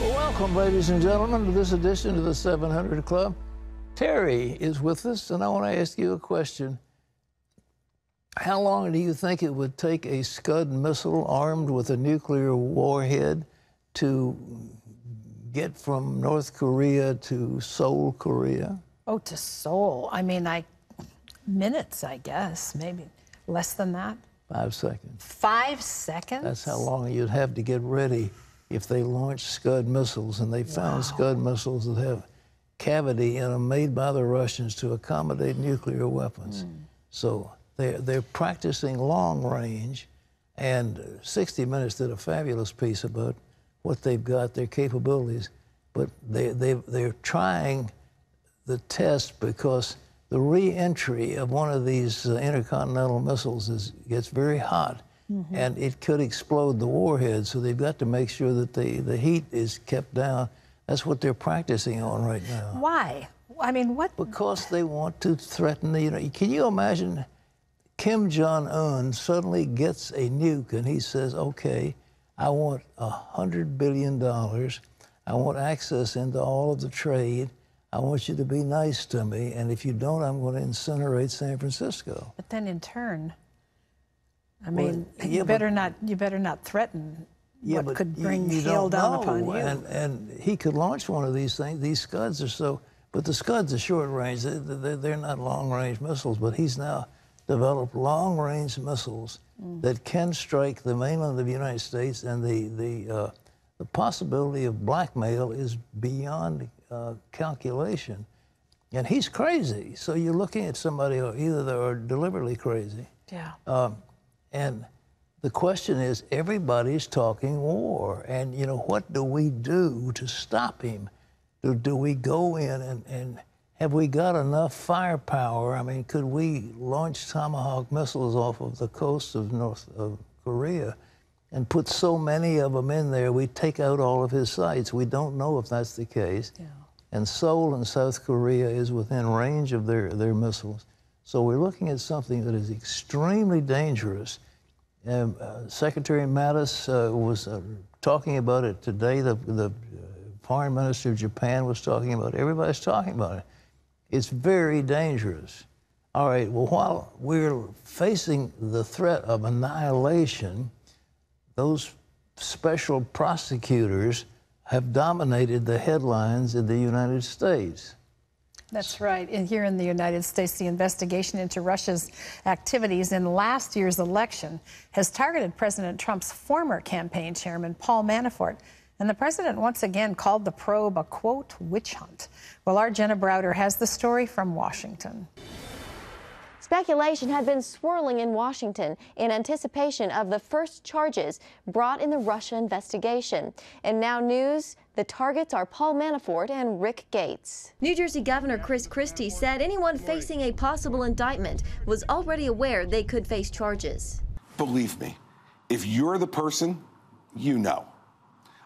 Well, welcome, ladies and gentlemen, to this edition of the 700 Club. Terry is with us, and I want to ask you a question. How long do you think it would take a Scud missile armed with a nuclear warhead to get from North Korea to Seoul, Korea? Oh, to Seoul. I mean, minutes, I guess, maybe less than that. 5 seconds. 5 seconds? That's how long you'd have to get ready if they launched Scud missiles, and they found Scud missiles that have cavity in them made by the Russians to accommodate nuclear weapons. So they're practicing long range, and 60 Minutes did a fabulous piece about what they've got, their capabilities, but they're trying the test because the re-entry of one of these intercontinental missiles gets very hot, and it could explode the warhead, so they've got to make sure that the heat is kept down. That's what they're practicing on right now. Why? I mean, what? Because they want to threaten the United States. Can you imagine Kim Jong-un suddenly gets a nuke and he says, okay, I want $100 billion. I want access into all of the trade. I want you to be nice to me, and if you don't, I'm going to incinerate San Francisco. But then in turn, I mean, you better not threaten what could bring hail down upon you. And he could launch one of these things. These Scuds are so, but the Scuds are short range. They're not long range missiles, but he's now developed long range missiles that can strike the mainland of the United States, and the possibility of blackmail is beyond calculation. And he's crazy. So you're looking at somebody who either they're deliberately crazy. Yeah. And the question is, everybody's talking war. And, you know, what do we do to stop him? Do we go in and have we got enough firepower? I mean, could we launch Tomahawk missiles off of the coast of North Korea and put so many of them in there, we take out all of his sites? We don't know if that's the case. Yeah. And Seoul in South Korea is within range of their missiles. So we're looking at something that is extremely dangerous. Secretary Mattis was talking about it today. The foreign minister of Japan was talking about it. Everybody's talking about it. It's very dangerous. All right, well, while we're facing the threat of annihilation, those special prosecutors have dominated the headlines in the United States. That's right. And here in the United States, the investigation into Russia's activities in last year's election has targeted President Trump's former campaign chairman, Paul Manafort. And the president once again called the probe a, quote, witch hunt. Well, our Jenna Browder has the story from Washington. Speculation had been swirling in Washington in anticipation of the first charges brought in the Russia investigation. And now news, the targets are Paul Manafort and Rick Gates. New Jersey Governor Chris Christie said anyone facing a possible indictment was already aware they could face charges. Believe me, if you're the person, you know.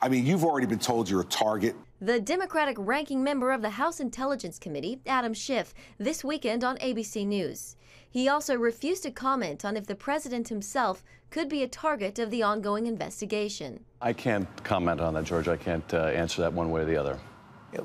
I mean, you've already been told you're a target. The Democratic ranking member of the House Intelligence Committee, Adam Schiff, this weekend on ABC News. He also refused to comment on if the president himself could be a target of the ongoing investigation. I can't comment on that, George. I can't answer that one way or the other.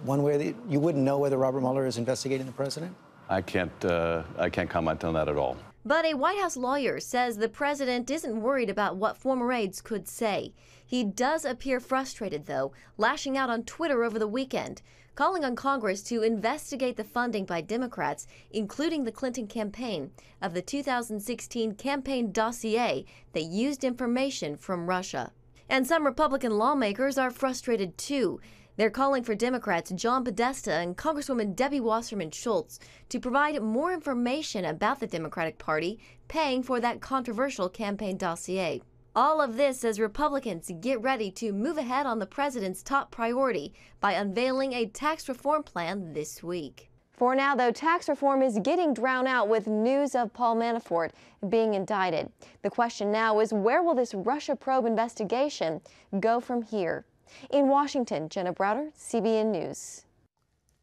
One way or the, you wouldn't know whether Robert Mueller is investigating the president? I can't comment on that at all. But a White House lawyer says the president isn't worried about what former aides could say. He does appear frustrated, though, lashing out on Twitter over the weekend, calling on Congress to investigate the funding by Democrats, including the Clinton campaign, of the 2016 campaign dossier that used information from Russia. And some Republican lawmakers are frustrated, too. They're calling for Democrats John Podesta and Congresswoman Debbie Wasserman Schultz to provide more information about the Democratic Party paying for that controversial campaign dossier. All of this as Republicans get ready to move ahead on the president's top priority by unveiling a tax reform plan this week. For now, though, tax reform is getting drowned out with news of Paul Manafort being indicted. The question now is, where will this Russia probe investigation go from here? In Washington, Jenna Browder, CBN News.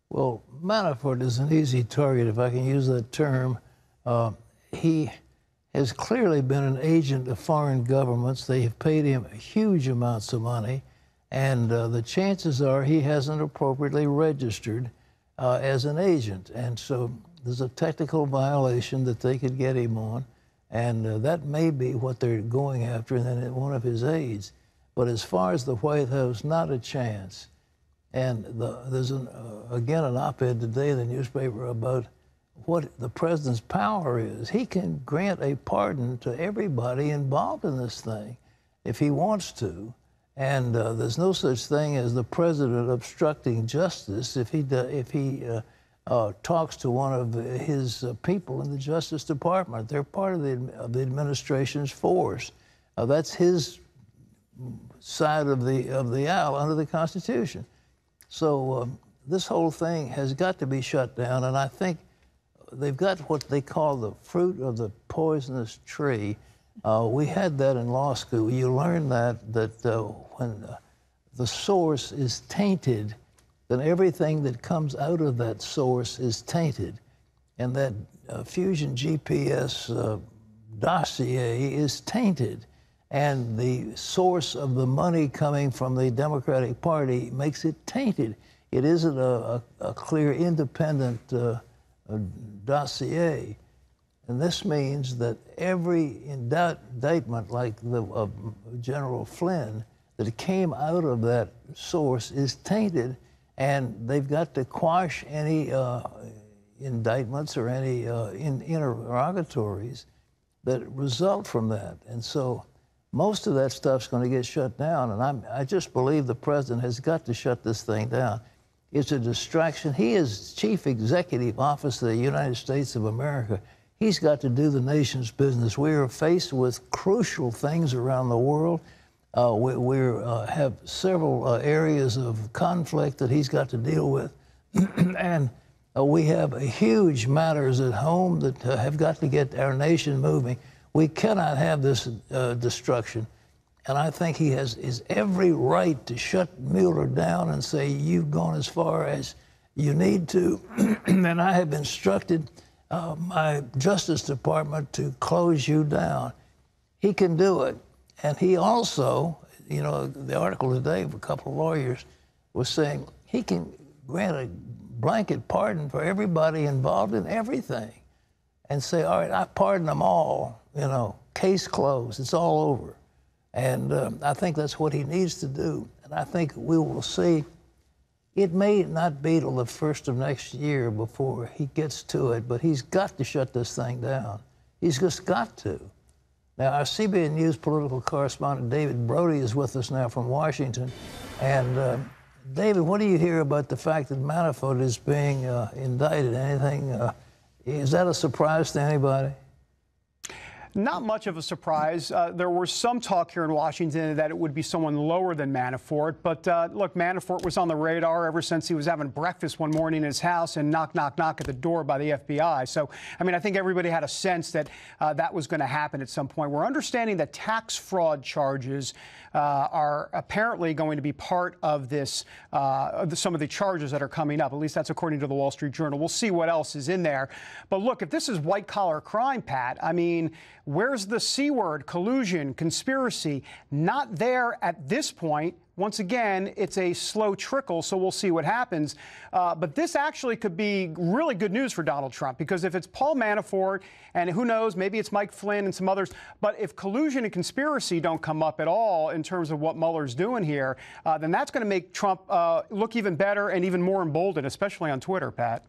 Well, Manafort is an easy target, if I can use that term. He has clearly been an agent of foreign governments. They have paid him huge amounts of money, And the chances are he hasn't appropriately registered as an agent. And so there's a technical violation that they could get him on. And that may be what they're going after, and then one of his aides. But as far as the White House, not a chance. And there's, again, an op-ed today in the newspaper about what the president's power is. He can grant a pardon to everybody involved in this thing if he wants to. And there's no such thing as the president obstructing justice if he talks to one of his people in the Justice Department. They're part of the administration's force. That's his side of the aisle under the Constitution. So this whole thing has got to be shut down, and I think they've got what they call the fruit of the poisonous tree. We had that in law school. You learn that when the source is tainted, then everything that comes out of that source is tainted. And that Fusion GPS dossier is tainted. And the source of the money coming from the Democratic Party makes it tainted. It isn't a clear, independent dossier. And this means that every indictment, like the General Flynn, that came out of that source is tainted, and they've got to quash any indictments or any interrogatories that result from that. And so most of that stuff's going to get shut down, and I just believe the president has got to shut this thing down. It's a distraction. He is Chief Executive Officer of the United States of America. He's got to do the nation's business. We are faced with crucial things around the world. We have several areas of conflict that he's got to deal with. And we have huge matters at home that have got to get our nation moving. We cannot have this destruction. And I think he has every right to shut Mueller down and say, you've gone as far as you need to. And I have instructed my Justice Department to close you down. He can do it. And he also, you know, the article today of a couple of lawyers was saying he can grant a blanket pardon for everybody involved in everything and say, all right, I pardon them all, you know, case closed, it's all over. And I think that's what he needs to do. And I think we will see. It may not be till the first of next year before he gets to it, but he's got to shut this thing down. He's just got to. Now, our CBN News political correspondent, David Brody, is with us now from Washington. And David, what do you hear about the fact that Manafort is being indicted? Anything, is that a surprise to anybody? Not much of a surprise. There was some talk here in Washington that it would be someone lower than Manafort. But look, Manafort was on the radar ever since he was having breakfast one morning in his house and knock, knock, knock at the door by the FBI. So, I mean, I think everybody had a sense that that was going to happen at some point. We're understanding that tax fraud charges are apparently going to be part of this, some of the charges that are coming up. At least that's according to the Wall Street Journal. We'll see what else is in there. But look, if this is white-collar crime, Pat, I mean, where's the C word, collusion, conspiracy? Not there at this point. Once again, it's a slow trickle, so we'll see what happens. But this actually could be really good news for Donald Trump, because if it's Paul Manafort, and who knows, maybe it's Mike Flynn and some others, but if collusion and conspiracy don't come up at all in terms of what Mueller's doing here, then that's going to make Trump look even better and even more emboldened, especially on Twitter, Pat.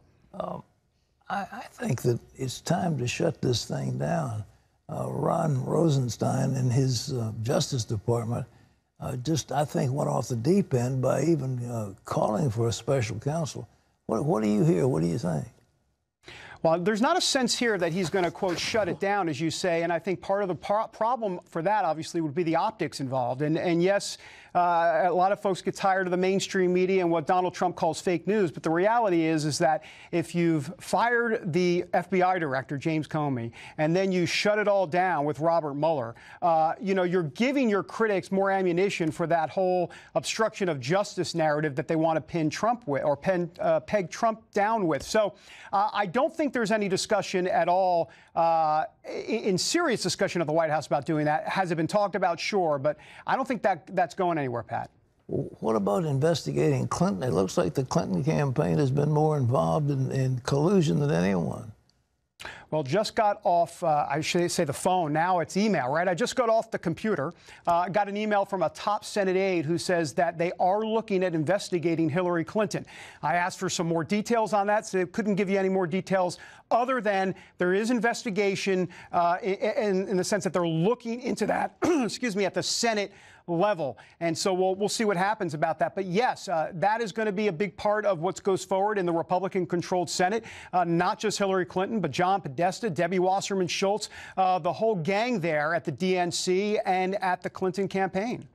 I think that it's time to shut this thing down. Ron Rosenstein and his Justice Department I think, went off the deep end by even calling for a special counsel. What do you hear? What do you think? Well, there's not a sense here that he's going to, quote, shut it down, as you say. And I think part of the problem for that, obviously, would be the optics involved. And yes, a lot of folks get tired of the mainstream media and what Donald Trump calls fake news. But the reality is that if you've fired the FBI director, James Comey, and then you shut it all down with Robert Mueller, you know, you're giving your critics more ammunition for that whole obstruction of justice narrative that they want to pin Trump with, or peg Trump down with. So I don't think there's any discussion at all, in serious discussion of the White House about doing that. Has it been talked about? Sure, but I don't think that's going anywhere, Pat. What about investigating Clinton? It looks like the Clinton campaign has been more involved in collusion than anyone. Well, just got off, I should say the phone. Now it's email, right? I just got off the computer. Got an email from a top Senate aide who says that they are looking at investigating Hillary Clinton. I asked for some more details on that, so they couldn't give you any more details other than there is investigation in the sense that they're looking into that, excuse me, at the Senate level. And so we'll see what happens about that. But yes, that is going to be a big part of what goes forward in the Republican-controlled Senate. Not just Hillary Clinton, but John Podesta, Debbie Wasserman Schultz, the whole gang there at the DNC and at the Clinton campaign.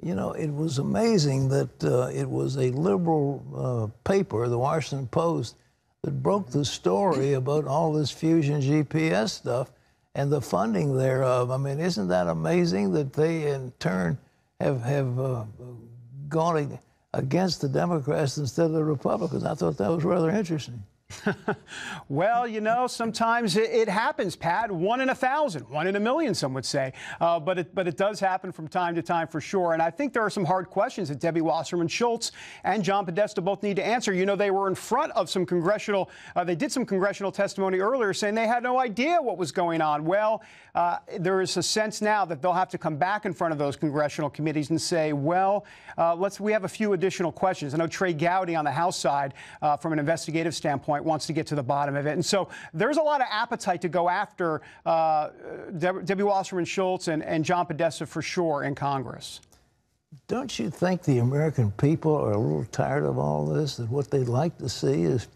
You know, it was amazing that it was a liberal paper, the Washington Post, that broke the story about all this Fusion GPS stuff and the funding thereof. I mean, isn't that amazing that they, in turn, have gone against the Democrats instead of the Republicans? I thought that was rather interesting. Well, you know, sometimes it happens, Pat. 1 in 1,000, 1 in a million, some would say. But it does happen from time to time for sure. And I think there are some hard questions that Debbie Wasserman Schultz and John Podesta both need to answer. You know, they were in front of some congressional, they did some congressional testimony earlier saying they had no idea what was going on. Well, there is a sense now that they'll have to come back in front of those congressional committees and say, well, we have a few additional questions. I know Trey Gowdy on the House side, from an investigative standpoint, wants to get to the bottom of it. And so there's a lot of appetite to go after Debbie Wasserman Schultz and John Podesta for sure in Congress. Don't you think the American people are a little tired of all this? That what they'd like to see is,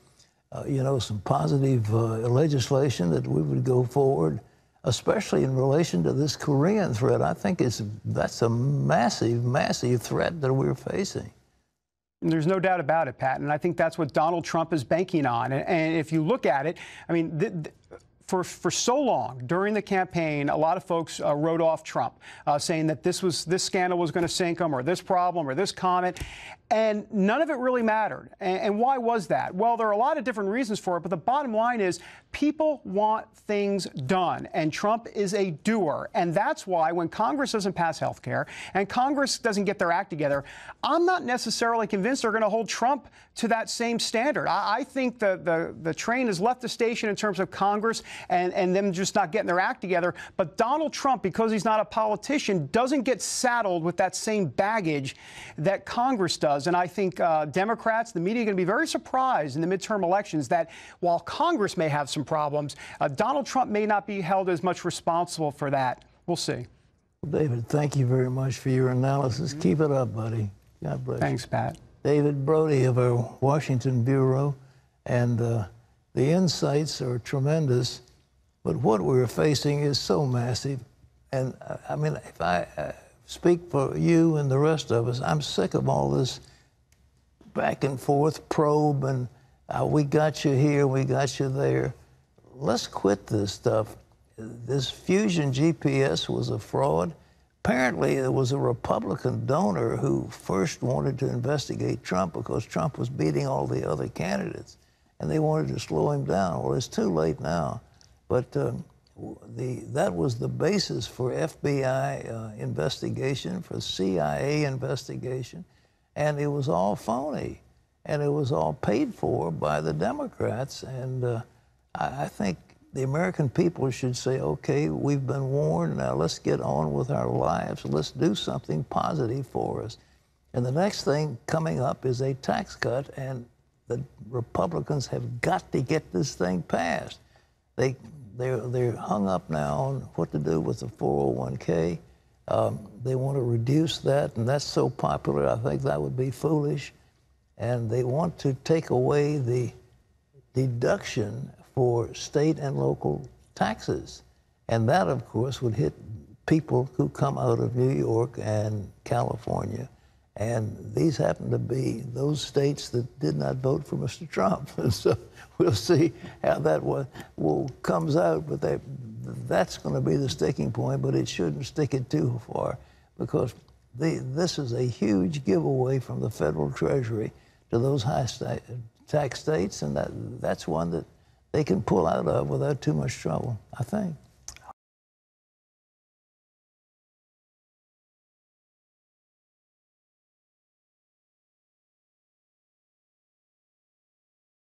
you know, some positive legislation that we would go forward, especially in relation to this Korean threat. I think that's a massive, massive threat that we're facing. There's no doubt about it, Pat, and I think that's what Donald Trump is banking on. And if you look at it, I mean, for so long during the campaign, a lot of folks wrote off Trump, saying that this scandal was going to sink him, or this problem, or this comment, and none of it really mattered. And why was that? Well, there are a lot of different reasons for it, but the bottom line is people want things done, and Trump is a doer. And that's why when Congress doesn't pass health care and Congress doesn't get their act together, I'm not necessarily convinced they're going to hold Trump to that same standard. I think the train has left the station in terms of Congress and them just not getting their act together. But Donald Trump, because he's not a politician, doesn't get saddled with that same baggage that Congress does. And I think Democrats, the media, are going to be very surprised in the midterm elections that while Congress may have some problems, Donald Trump may not be held as much responsible for that. We'll see. Well, David, thank you very much for your analysis. Keep it up, buddy. God bless you. Thanks, Pat. David Brody of our Washington Bureau, and the insights are tremendous, but what we're facing is so massive. And I mean, if I speak for you and the rest of us, I'm sick of all this back and forth probe and we got you here, we got you there. Let's quit this stuff. This Fusion GPS was a fraud. Apparently, there was a Republican donor who first wanted to investigate Trump because Trump was beating all the other candidates, and they wanted to slow him down. Well, it's too late now. But that was the basis for FBI investigation, for CIA investigation, and it was all phony, and it was all paid for by the Democrats. And I think the American people should say, okay, we've been warned, now let's get on with our lives. Let's do something positive for us. And the next thing coming up is a tax cut, and the Republicans have got to get this thing passed. They're hung up now on what to do with the 401k. They want to reduce that, and that's so popular, I think that would be foolish. And they want to take away the deduction for state and local taxes. And that, of course, would hit people who come out of New York and California. And these happen to be those states that did not vote for Mr. Trump. And so we'll see how that comes out. But that's going to be the sticking point, but it shouldn't stick it too far, because this is a huge giveaway from the federal treasury to those high tax states, and that's one that they can pull out of without too much trouble, I think.